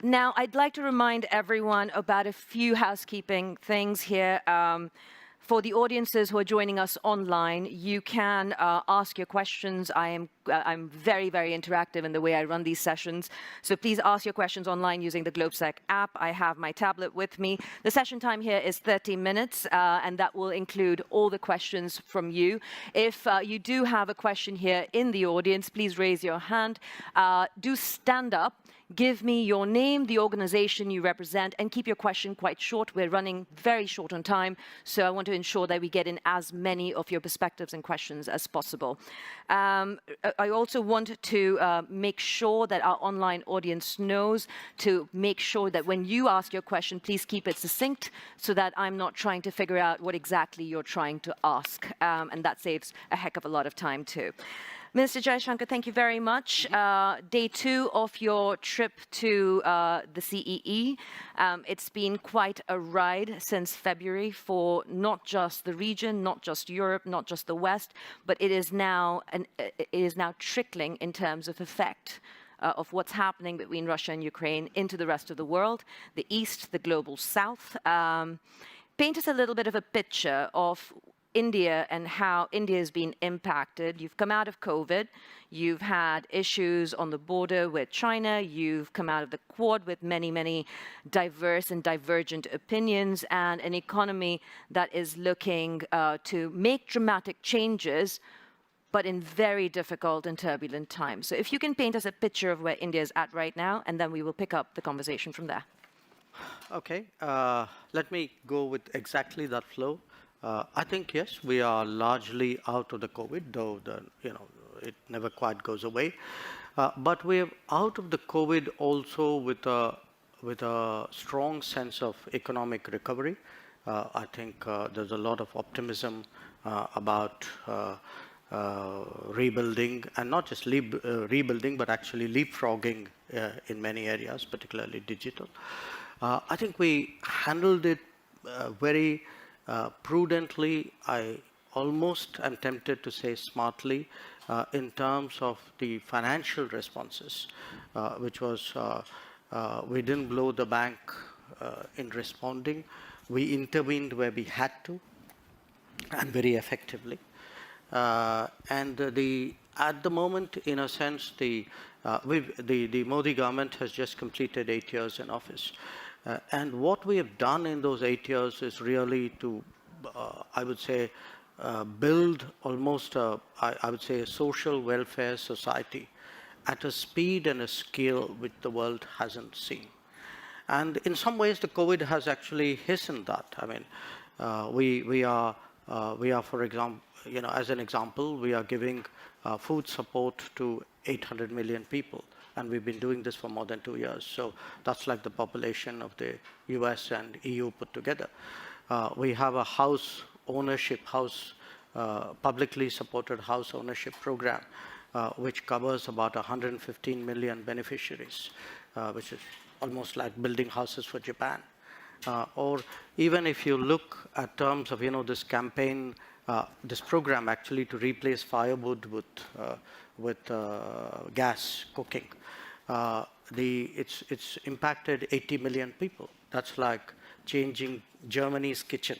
Now, I'd like to remind everyone about a few housekeeping things here. For the audiences who are joining us online, you can ask your questions. I'm very, very interactive in the way I run these sessions. So please ask your questions online using the GlobeSec app. I have my tablet with me. The session time here is 30 minutes, and that will include all the questions from you. If you do have a question here in the audience, please raise your hand. Do stand up. Give me your name, the organization you represent, and keep your question quite short. We're running very short on time, so I want to ensure that we get in as many of your perspectives and questions as possible. I also want to make sure that our online audience knows to make sure that when you ask your question, please keep it succinct so that I'm not trying to figure out what exactly you're trying to ask, and that saves a heck of a lot of time too. Minister Jaishankar, thank you very much. Day 2 of your trip to the CEE. It's been quite a ride since February for not just the region, not just Europe, not just the West, but it is now trickling in terms of effect of what's happening between Russia and Ukraine into the rest of the world, the East, the global South. Paint us a little bit of a picture of India and how India has been impacted. You've come out of COVID, you've had issues on the border with China, you've come out of the Quad with many, many diverse and divergent opinions, and an economy that is looking to make dramatic changes, but in very difficult and turbulent times. So if you can paint us a picture of where India is at right now, and then we will pick up the conversation from there. Okay, let me go with exactly that flow. I think, yes, we are largely out of the COVID, though it never quite goes away. But we are out of the COVID also with a strong sense of economic recovery. I think there's a lot of optimism about rebuilding, and not just rebuilding, but actually leapfrogging in many areas, particularly digital. I think we handled it very prudently. I almost am tempted to say smartly, in terms of the financial responses, which was we didn't blow the bank in responding. We intervened where we had to, and very effectively. And at the moment, in a sense, the Modi government has just completed 8 years in office. And what we have done in those 8 years is really to, I would say, build almost, I would say, a social welfare society at a speed and a scale which the world hasn't seen. And in some ways, the COVID has actually hastened that. I mean, we are, for example, as an example, we are giving food support to 800 million people. And we've been doing this for more than 2 years. So that's like the population of the US and EU put together. We have a house ownership, publicly supported house ownership program, which covers about 115 million beneficiaries, which is almost like building houses for Japan. Or even if you look at terms of, this campaign, this program actually to replace firewood with gas cooking. It's impacted 80 million people. That's like changing Germany's kitchen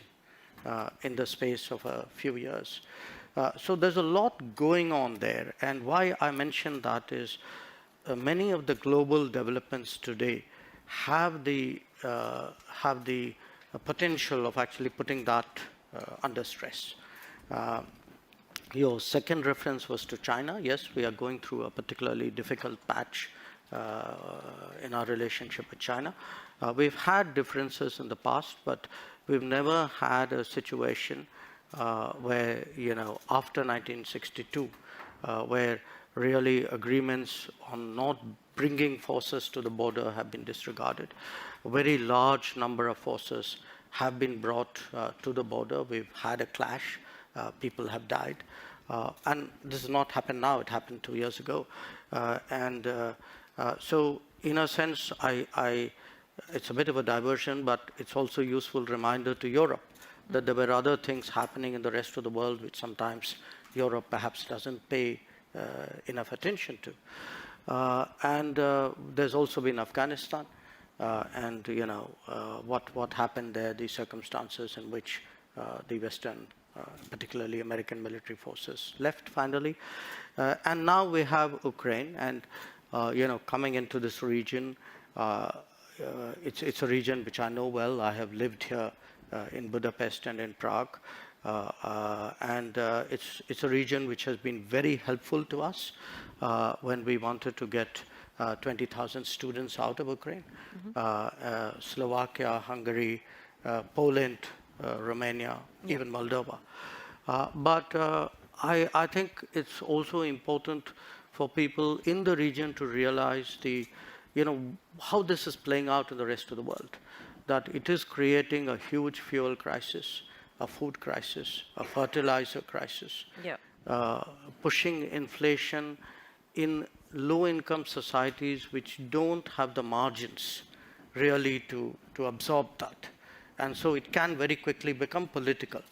in the space of a few years. So there's a lot going on there. And why I mention that is many of the global developments today have the potential of actually putting that under stress. Your second reference was to China. Yes, we are going through a particularly difficult patch in our relationship with China. We've had differences in the past, but we've never had a situation where, after 1962, where really agreements on not bringing forces to the border have been disregarded. A very large number of forces have been brought to the border. We've had a clash. People have died. And this has not happened now. It happened 2 years ago. So in a sense, it's a bit of a diversion, but it's also a useful reminder to Europe that there were other things happening in the rest of the world which sometimes Europe perhaps doesn't pay enough attention to. And there's also been Afghanistan, and what happened there, the circumstances in which the Western, particularly American military forces, left finally, and now we have Ukraine, and coming into this region. It's a region which I know well. I have lived here in Budapest and in Prague, and it's a region which has been very helpful to us when we wanted to get 20,000 students out of Ukraine. Slovakia, Hungary, Poland, Romania, even Moldova. But I think it's also important for people in the region to realize how this is playing out in the rest of the world, that it is creating a huge fuel crisis, a food crisis, a fertilizer crisis, pushing inflation in low-income societies which don't have the margins really to absorb that. And so it can very quickly become political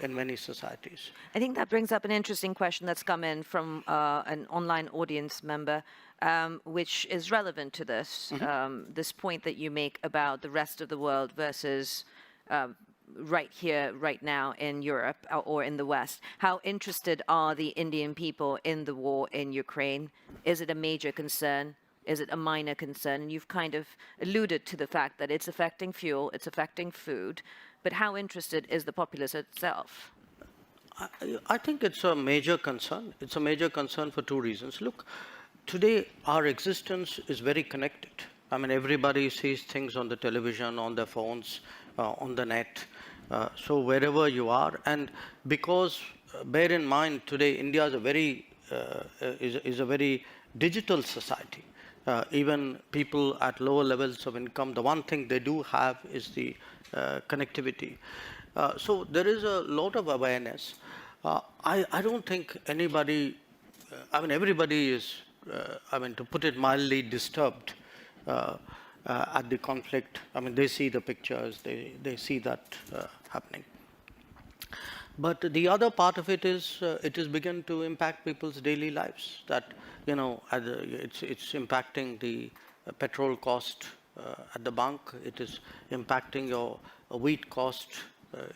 in many societies. I think that brings up an interesting question that's come in from an online audience member, which is relevant to this, this point that you make about the rest of the world versus right here, right now in Europe or in the West. How interested are the Indian people in the war in Ukraine? Is it a major concern? Is it a minor concern? And you've kind of alluded to the fact that it's affecting fuel, it's affecting food, but how interested is the populace itself? I think it's a major concern. It's a major concern for two reasons. Look, today our existence is very connected. I mean, everybody sees things on the television, on their phones, on the net. So wherever you are, and because bear in mind today India is a very digital society. Even people at lower levels of income, the one thing they do have is the connectivity. So there is a lot of awareness. I don't think anybody, everybody is, to put it mildly, disturbed at the conflict. They see the pictures, they see that happening. But the other part of it is begun to impact people's daily lives. That it's impacting the petrol cost at the bunk. It is impacting your wheat cost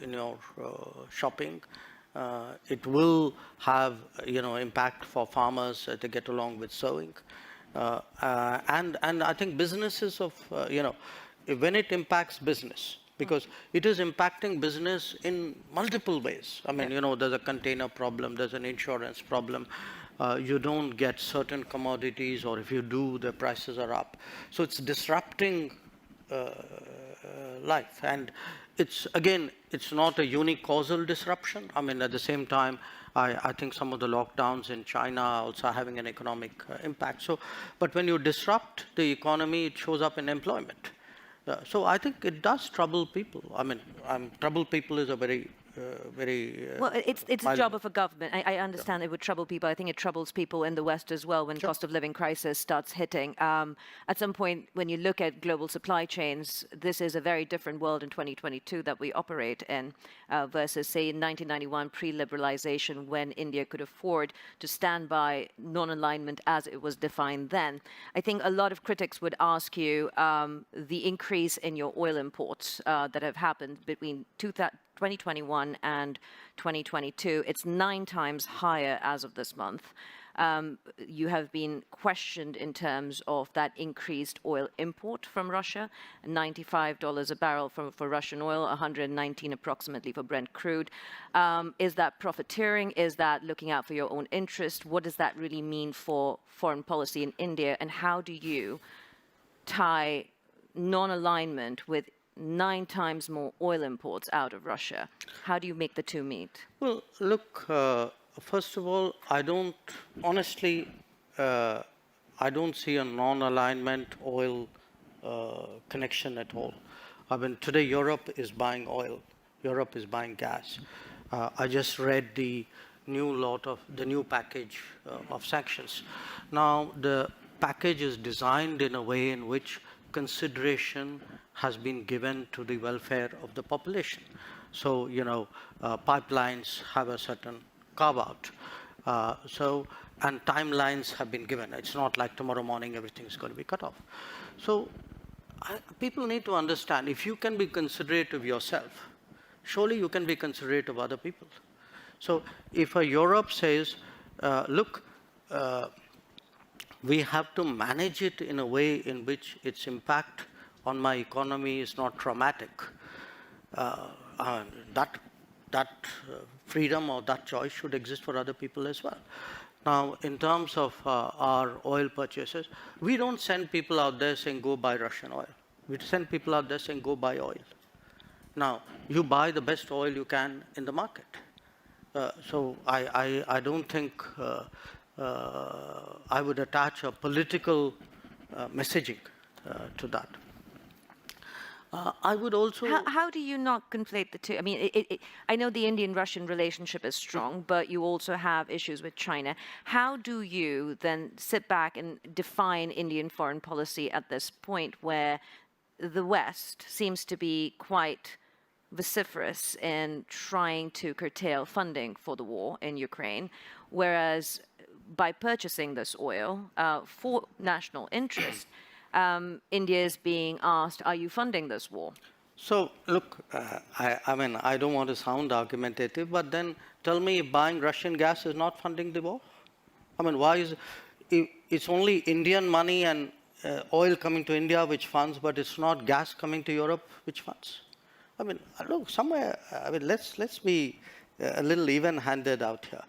in your shopping. It will have impact for farmers to get along with sowing, and I think businesses of when it impacts business. Because it is impacting business in multiple ways. There's a container problem, there's an insurance problem. You don't get certain commodities, or if you do, the prices are up. So it's disrupting life. And it's not a unique causal disruption. At the same time, I think some of the lockdowns in China are also having an economic impact. So, but when you disrupt the economy, it shows up in employment. So I think it does trouble people. Trouble people is a very well, it's a job of a government. I understand it would trouble people. I think it troubles people in the West as well when cost of living crisis starts hitting. At some point, when you look at global supply chains, this is a very different world in 2022 that we operate in versus, say, in 1991, pre-liberalization, when India could afford to stand by non-alignment as it was defined then. I think a lot of critics would ask you the increase in your oil imports that have happened between 2021 and 2022, it's 9 times higher as of this month. You have been questioned in terms of that increased oil import from Russia, $95 a barrel for Russian oil, 119 approximately for Brent crude. Is that profiteering? Is that looking out for your own interest? What does that really mean for foreign policy in India? And how do you tie non-alignment with 9 times more oil imports out of Russia? How do you make the two meet? Well, look, first of all, I don't see a non-alignment oil connection at all. Today Europe is buying oil. Europe is buying gas. I just read the new package of sanctions. Now, the package is designed in a way in which consideration has been given to the welfare of the population. So, pipelines have a certain carve-out. And timelines have been given. It's not like tomorrow morning everything's going to be cut off. So people need to understand, if you can be considerate of yourself, surely you can be considerate of other people. So if a Europe says, look, we have to manage it in a way in which its impact on my economy is not traumatic, that freedom or that choice should exist for other people as well. Now, in terms of our oil purchases, we don't send people out there saying, go buy Russian oil. We send people out there saying, go buy oil. Now, you buy the best oil you can in the market. So I don't think I would attach a political messaging to that. I would also... How do you not conflate the two? I mean, I know the Indian-Russian relationship is strong, but you also have issues with China. How do you then sit back and define Indian foreign policy at this point where the West seems to be quite vociferous in trying to curtail funding for the war in Ukraine, whereas by purchasing this oil for national interest, India is being asked, are you funding this war? So, look, I mean, I don't want to sound argumentative, but then tell me if buying Russian gas is not funding the war? I mean, why is it's only Indian money and oil coming to India which funds, but it's not gas coming to Europe which funds? I mean, look, somewhere, I mean, let's be a little even-handed out here.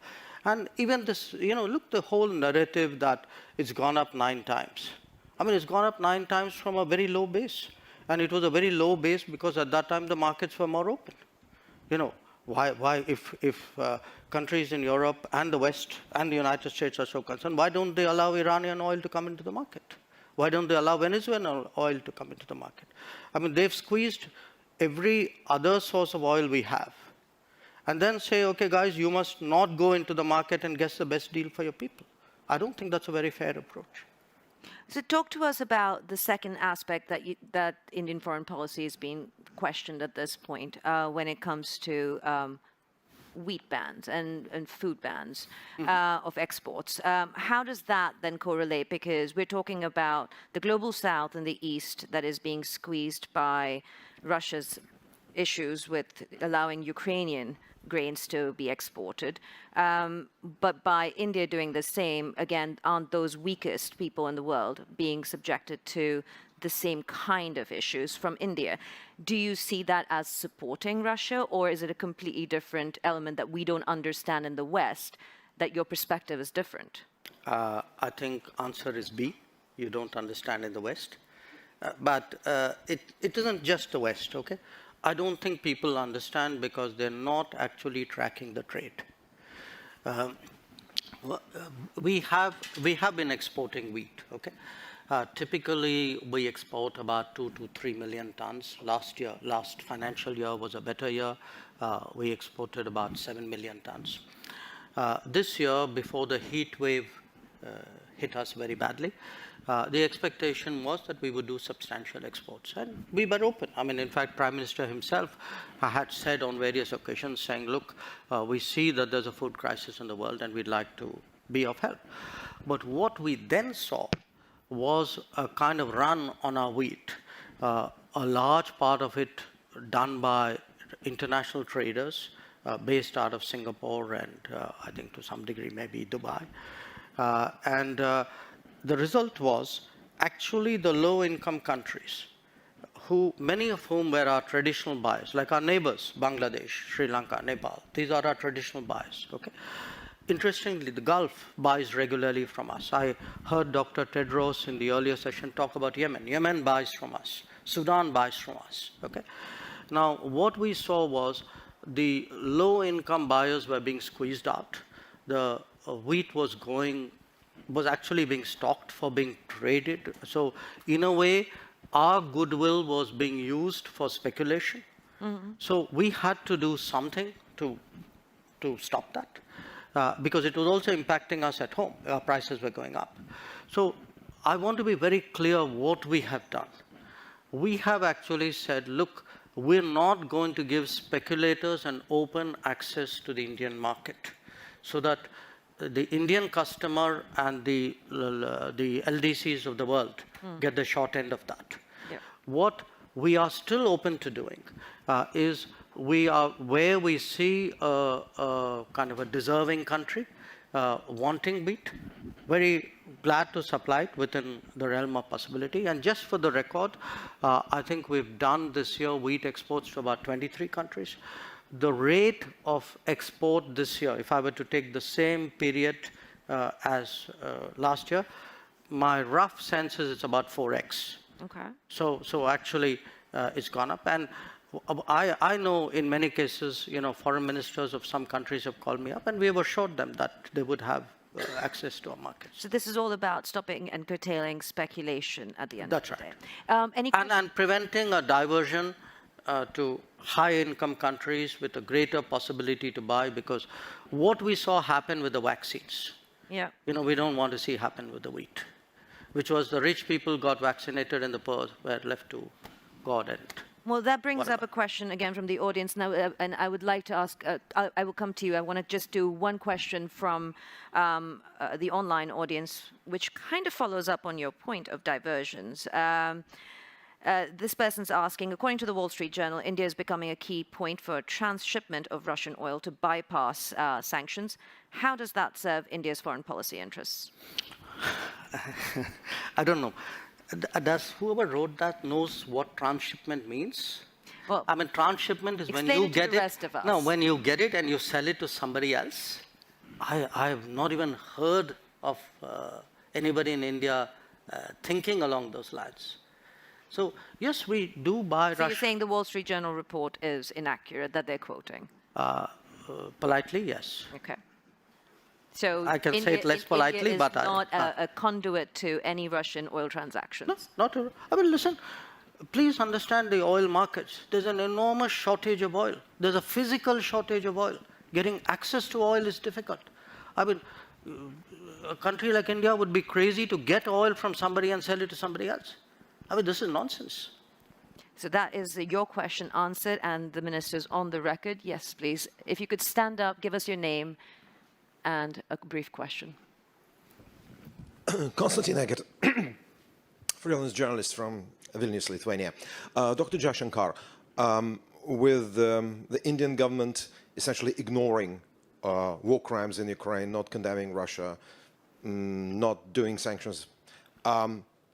And even this, look, the whole narrative that it's gone up 9 times. I mean, it's gone up 9 times from a very low base. And it was a very low base because at that time the markets were more open. Why if countries in Europe and the West and the United States are so concerned, why don't they allow Iranian oil to come into the market? Why don't they allow Venezuelan oil to come into the market? I mean, they've squeezed every other source of oil we have. And then say, okay, guys, you must not go into the market and get the best deal for your people. I don't think that's a very fair approach. So talk to us about the second aspect that Indian foreign policy is being questioned at this point when it comes to wheat bans and food bans of exports. How does that then correlate? Because we're talking about the global south and the east that is being squeezed by Russia's issues with allowing Ukrainian grains to be exported. But by India doing the same, again, aren't those weakest people in the world being subjected to the same kind of issues from India? Do you see that as supporting Russia, or is it a completely different element that we don't understand in the West, that your perspective is different? I think answer is B. You don't understand in the West. But it isn't just the West, okay? I don't think people understand because they're not actually tracking the trade. We have been exporting wheat, okay? Typically, we export about 2 to 3 million tons. Last financial year was a better year. We exported about 7 million tons. This year, before the heat wave hit us very badly, the expectation was that we would do substantial exports, and we were open. I mean, in fact, Prime Minister himself had said on various occasions, saying, look, we see that there's a food crisis in the world and we'd like to be of help. But what we then saw was a kind of run on our wheat, a large part of it done by international traders based out of Singapore and I think to some degree maybe Dubai. The result was actually the low-income countries, many of whom were our traditional buyers, like our neighbors, Bangladesh, Sri Lanka, Nepal. These are our traditional buyers, okay? Interestingly, the Gulf buys regularly from us. I heard Dr. Tedros in the earlier session talk about Yemen. Yemen buys from us. Sudan buys from us, okay? Now, what we saw was the low-income buyers were being squeezed out. The wheat was actually being stocked for being traded. So in a way, our goodwill was being used for speculation. Mm-hmm. So we had to do something to stop that because it was also impacting us at home. Our prices were going up. So I want to be very clear what we have done. We have actually said, look, we're not going to give speculators an open access to the Indian market so that the Indian customer and the LDCs of the world get the short end of that. Yep. What we are still open to doing is where we see a kind of a deserving country wanting wheat, very glad to supply it within the realm of possibility. And just for the record, I think we've done this year wheat exports to about 23 countries. The rate of export this year, if I were to take the same period as last year, my rough sense is it's about 4x. Okay. So actually, it's gone up. And I know in many cases, foreign ministers of some countries have called me up, and we have assured them that they would have access to our markets. So this is all about stopping and curtailing speculation at the end That's of the right. day. And preventing a diversion to high-income countries with a greater possibility to buy, because what we saw happen with the vaccines, yeah. we don't want to see happen with the wheat, which was the rich people got vaccinated and the poor were left to God and Well, that brings whatever. up a question again from the audience now, and I would like to ask, I will come to you. I want to just do one question from the online audience, which kind of follows up on your point of diversions. This person's asking, according to the Wall Street Journal, India is becoming a key point for transshipment of Russian oil to bypass sanctions. How does that serve India's foreign policy interests? I don't know. Does whoever wrote that knows what transshipment means? Well, I mean, transshipment is when explain you it to get the it. rest of us. No, when you get it and you sell it to somebody else. I've not even heard of anybody in India thinking along those lines. So yes, we do buy So you're Russian. saying the Wall Street Journal report is inaccurate, that they're quoting? Politely, yes. Okay. So I can say it less politely, India but is not a conduit to any Russian oil transactions. No, not at all. I mean, listen, please understand the oil markets. There's an enormous shortage of oil. There's a physical shortage of oil. Getting access to oil is difficult. I mean, a country like India would be crazy to get oil from somebody and sell it to somebody else. I mean, this is nonsense. So that is your question answered, and the minister's on the record. Yes, please. If you could stand up, give us your name and a brief question. Konstantin Eggert, freelance journalist from Vilnius, Lithuania. Dr. Jaishankar, with the Indian government essentially ignoring war crimes in Ukraine, not condemning Russia, not doing sanctions,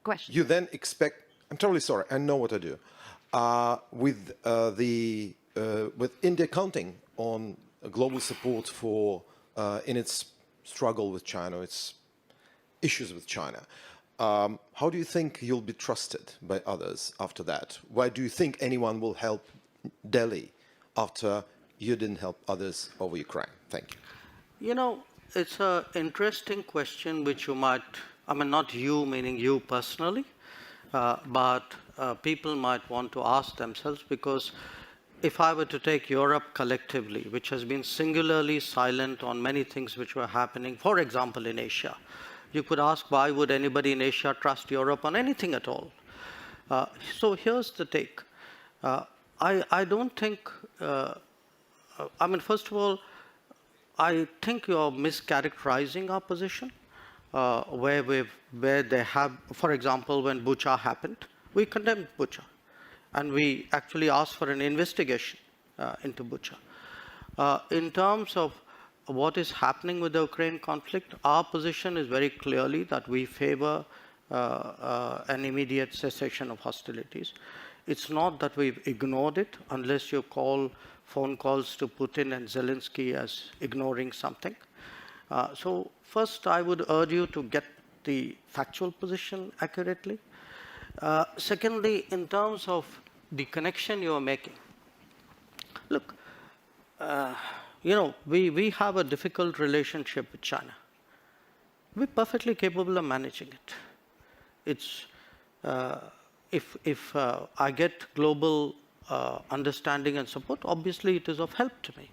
Question. you then expect, I'm totally sorry, I know what I do, with India counting on global support for in its struggle with China, its issues with China. How do you think you'll be trusted by others after that? Why do you think anyone will help Delhi after you didn't help others over Ukraine? Thank you. It's an interesting question which you might, I mean, not you, meaning you personally, but people might want to ask themselves, because if I were to take Europe collectively, which has been singularly silent on many things which were happening, for example, in Asia, you could ask, why would anybody in Asia trust Europe on anything at all? So here's the take. I don't think, I mean, first of all, I think you're mischaracterizing our position, where they have, for example, when Bucha happened, we condemned Bucha. And we actually asked for an investigation into Bucha. In terms of what is happening with the Ukraine conflict, our position is very clearly that we favor an immediate cessation of hostilities. It's not that we've ignored it, unless you call phone calls to Putin and Zelensky as ignoring something. So first, I would urge you to get the factual position accurately. Secondly, in terms of the connection you are making, look, we have a difficult relationship with China. We're perfectly capable of managing it. It's if I get global understanding and support, obviously it is of help to me.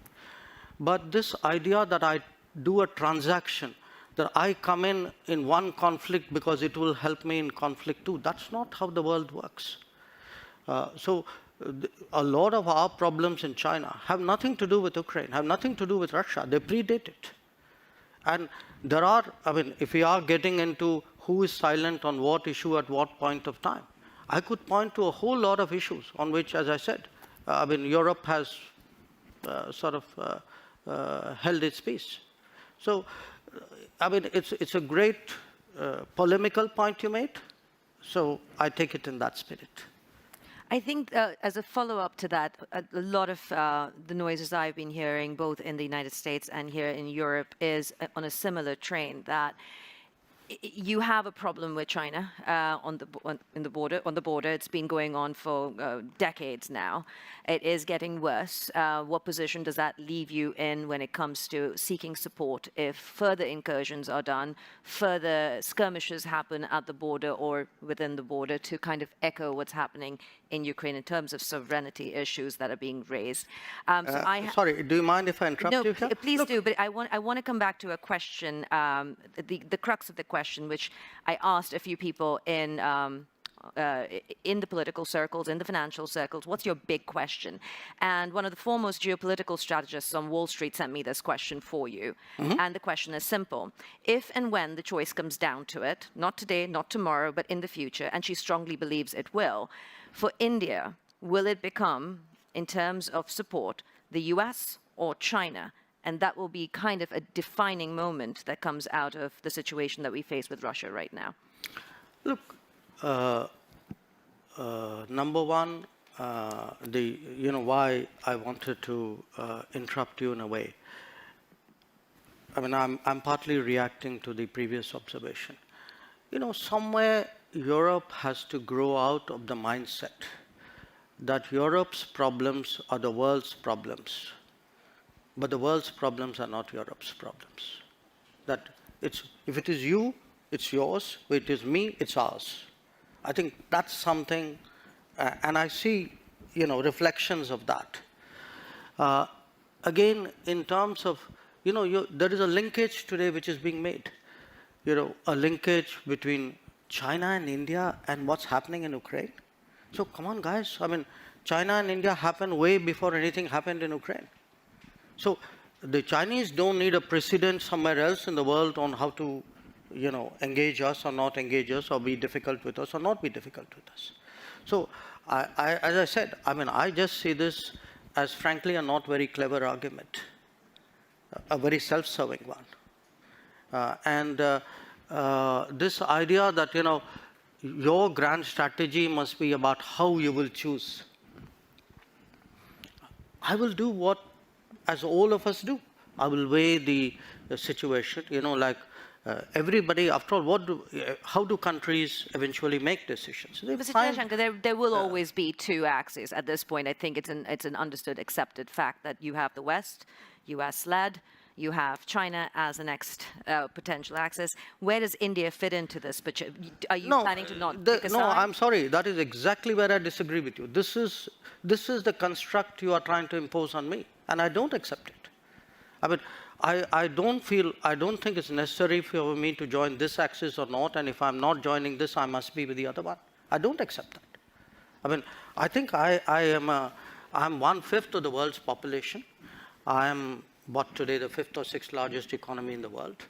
But this idea that I do a transaction, that I come in one conflict because it will help me in conflict two, that's not how the world works. So a lot of our problems in China have nothing to do with Ukraine, have nothing to do with Russia. They predate it. And there are, I mean, if we are getting into who is silent on what issue at what point of time, I could point to a whole lot of issues on which, as I said, I mean, Europe has sort of held its peace. So, I mean, it's a great polemical point you made. So I take it in that spirit. I think as a follow-up to that, a lot of the noises I've been hearing, both in the United States and here in Europe, is on a similar train that you have a problem with China on the border. It's been going on for decades now. It is getting worse. What position does that leave you in when it comes to seeking support if further incursions are done, further skirmishes happen at the border or within the border to kind of echo what's happening in Ukraine in terms of sovereignty issues that are being raised? Sorry, do you mind if I interrupt you here? Please do. But I want to come back to a question, the crux of the question, which I asked a few people in the political circles, in the financial circles. What's your big question? And one of the foremost geopolitical strategists on Wall Street sent me this question for you. And the question is simple. If and when the choice comes down to it, not today, not tomorrow, but in the future, and she strongly believes it will, for India, will it become, in terms of support, the US or China? And that will be kind of a defining moment that comes out of the situation that we face with Russia right now. Look, number one, why I wanted to interrupt you in a way. I mean, I'm partly reacting to the previous observation. You know, somewhere Europe has to grow out of the mindset that Europe's problems are the world's problems, but the world's problems are not Europe's problems. That if it is you, it's yours. If it is me, it's ours. I think that's something, and I see, reflections of that. Again, in terms of, there is a linkage today which is being made. A linkage between China and India and what's happening in Ukraine. So come on, guys. I mean, China and India happened way before anything happened in Ukraine. So the Chinese don't need a precedent somewhere else in the world on how to, engage us or not engage us or be difficult with us or not be difficult with us. So as I said, I mean, I just see this as frankly a not very clever argument, a very self-serving one. This idea that, your grand strategy must be about how you will choose. I will do what, as all of us do. I will weigh the situation, everybody, after all, how do countries eventually make decisions? Mr. Jaishankar, there will always be two axes at this point. I think it's an understood, accepted fact that you have the West, US-led, you have China as the next potential axis. Where does India fit into this? Are you planning to not pick a side? No, I'm sorry. That is exactly where I disagree with you. This is the construct you are trying to impose on me, and I don't accept it. I mean, I don't think it's necessary for me to join this axis or not, and if I'm not joining this, I must be with the other one. I don't accept that. I mean, I think I'm 1/5 of the world's population. I am today the 5th or 6th largest economy in the world.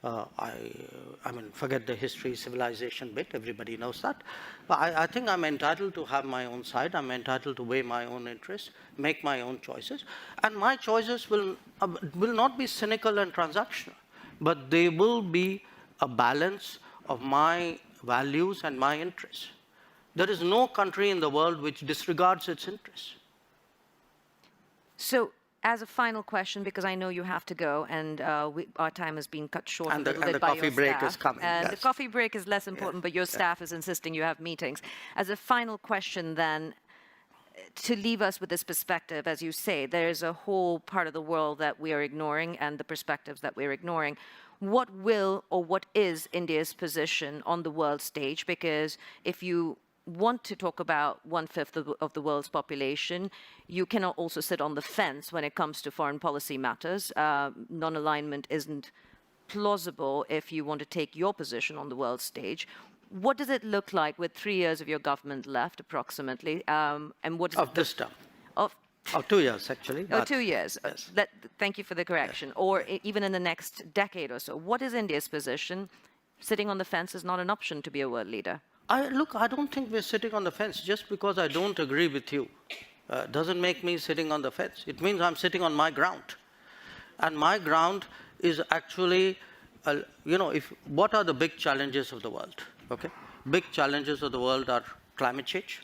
I mean, forget the history, civilization bit, everybody knows that. But I think I'm entitled to have my own side. I'm entitled to weigh my own interests, make my own choices. And my choices will not be cynical and transactional, but they will be a balance of my values and my interests. There is no country in the world which disregards its interests. So, as a final question, because I know you have to go, and our time has been cut short a little bit by your staff. And the coffee break is coming. And yes. the coffee break is less important, but your staff is insisting you have meetings. As a final question, then, to leave us with this perspective, as you say, there is a whole part of the world that we are ignoring and the perspectives that we're ignoring. What will or what is India's position on the world stage? Because if you want to talk about 1/5 of the world's population, you cannot also sit on the fence when it comes to foreign policy matters. Non-alignment isn't plausible if you want to take your position on the world stage. What does it look like with 3 years of your government left, approximately? And what does of this term? Oh, 2 years, actually. Oh, but 2 years. yes. Thank you for the correction. Or even in the next decade or so. What is India's position? Sitting on the fence is not an option to be a world leader. Look, I don't think we're sitting on the fence. Just because I don't agree with you doesn't make me sitting on the fence. It means I'm sitting on my ground. And my ground is actually, what are the big challenges of the world? Okay, big challenges of the world are climate change.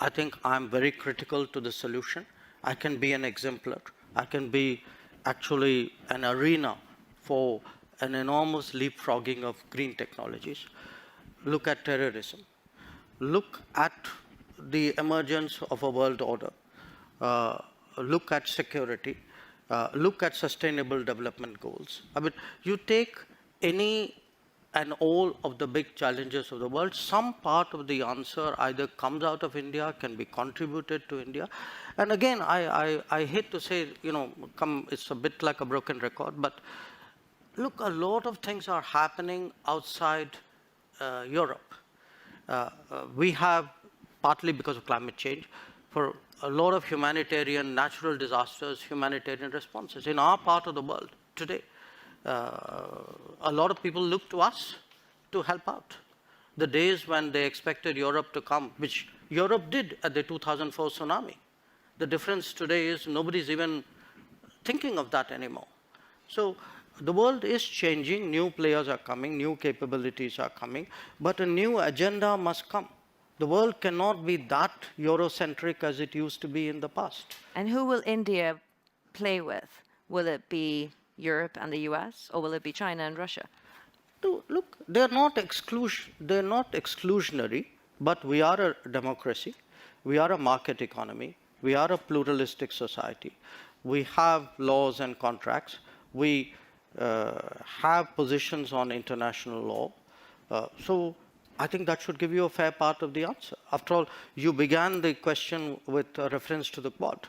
I think I'm very critical to the solution. I can be an exemplar. I can be actually an arena for an enormous leapfrogging of green technologies. Look at terrorism. Look at the emergence of a world order. Look at security. Look at sustainable development goals. I mean, you take any and all of the big challenges of the world, some part of the answer either comes out of India, can be contributed to India. And again, I hate to say, it's a bit like a broken record, but look, a lot of things are happening outside Europe. We have, partly because of climate change, for a lot of humanitarian, natural disasters, humanitarian responses. In our part of the world today, a lot of people look to us to help out. The days when they expected Europe to come, which Europe did at the 2004 tsunami. The difference today is nobody's even thinking of that anymore. So the world is changing, new players are coming, new capabilities are coming, but a new agenda must come. The world cannot be that Eurocentric as it used to be in the past. And who will India play with? Will it be Europe and the US, or will it be China and Russia? Look, they're not exclusionary, but we are a democracy. We are a market economy. We are a pluralistic society. We have laws and contracts. We have positions on international law. So I think that should give you a fair part of the answer. After all, you began the question with a reference to the Quad.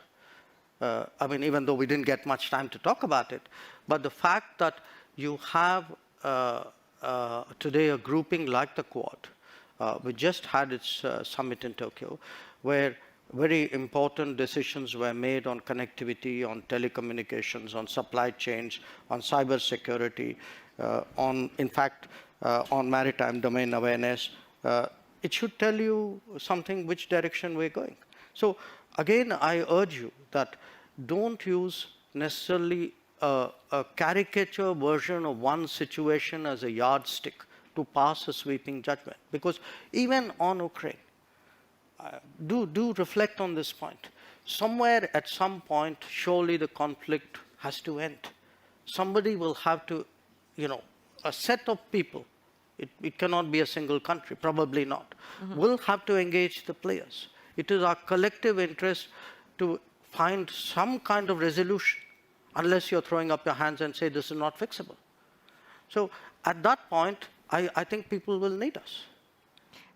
Even though we didn't get much time to talk about it, but the fact that you have today a grouping like the Quad, we just had its summit in Tokyo, where very important decisions were made on connectivity, on telecommunications, on supply chains, on cybersecurity, on maritime domain awareness. It should tell you something which direction we're going. So again, I urge you that don't use necessarily a caricature version of one situation as a yardstick to pass a sweeping judgment. Because even on Ukraine, do reflect on this point. Somewhere at some point, surely the conflict has to end. Somebody will have to, a set of people, it cannot be a single country, probably not, will have to engage the players. It is our collective interest to find some kind of resolution, unless you're throwing up your hands and say this is not fixable. So at that point, I think people will need us.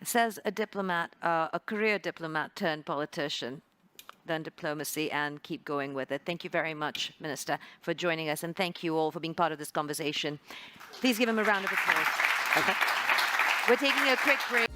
Says a diplomat, a career diplomat turned politician, then diplomacy, and keep going with it. Thank you very much, Minister, for joining us, and thank you all for being part of this conversation. Please give him a round of applause. Okay. We're taking a quick break.